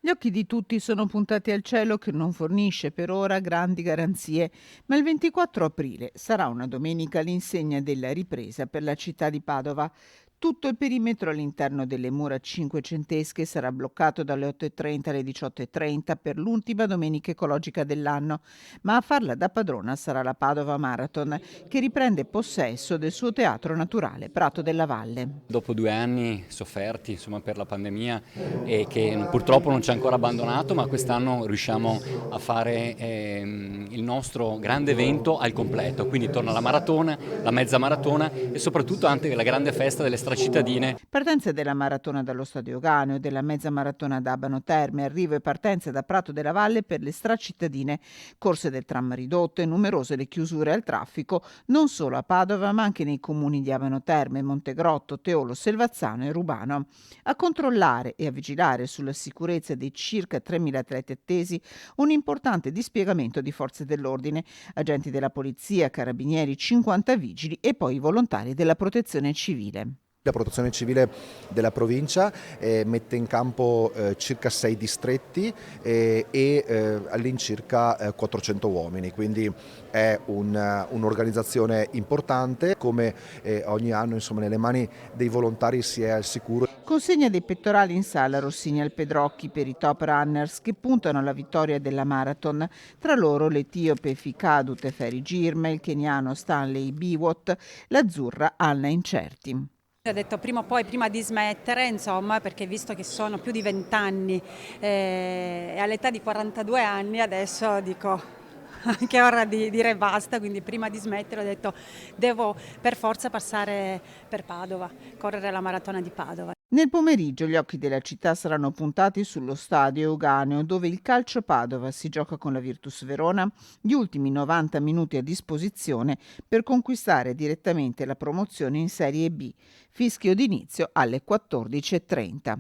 Gli occhi di tutti sono puntati al cielo che non fornisce per ora grandi garanzie, ma il 24 aprile sarà una domenica all'insegna della ripresa per la città di Padova. Tutto il perimetro all'interno delle mura cinquecentesche sarà bloccato dalle 8.30 alle 18.30 per l'ultima domenica ecologica dell'anno, ma a farla da padrona sarà la Padova Marathon, che riprende possesso del suo teatro naturale, Prato della Valle. Dopo 2 anni sofferti insomma, per la pandemia e che purtroppo non ci ha ancora abbandonato, ma quest'anno riusciamo a fare il nostro grande evento al completo, quindi torna la maratona, la mezza maratona e soprattutto anche la grande festa delle stracittadine. Partenze della maratona dallo Stadio Euganeo e della mezza maratona da Abano Terme, arrivo e partenze da Prato della Valle per le stracittadine, corse del tram ridotte, numerose le chiusure al traffico, non solo a Padova ma anche nei comuni di Abano Terme, Montegrotto, Teolo, Selvazzano e Rubano. A controllare e a vigilare sulla sicurezza dei circa 3.000 atleti attesi un importante dispiegamento di forze dell'ordine, agenti della polizia, carabinieri, 50 vigili e poi i volontari della protezione civile. La protezione civile della provincia mette in campo circa 6 distretti e all'incirca 400 uomini, quindi è un'organizzazione importante. Come ogni anno insomma, nelle mani dei volontari si è al sicuro. Consegna dei pettorali in sala Rossini al Pedrocchi per i top runners che puntano alla vittoria della marathon. Tra loro l'etiope Fikadu Teferi Girma, il keniano Stanley Biwott, l'azzurra Anna Incerti. Ho detto prima o poi, prima di smettere, insomma, perché visto che sono più di 20 anni e all'età di 42 anni adesso dico anche ora di dire basta, quindi prima di smettere ho detto devo per forza passare per Padova, correre la maratona di Padova. Nel pomeriggio gli occhi della città saranno puntati sullo stadio Euganeo, dove il Calcio Padova si gioca con la Virtus Verona gli ultimi 90 minuti a disposizione per conquistare direttamente la promozione in Serie B. Fischio d'inizio alle 14.30.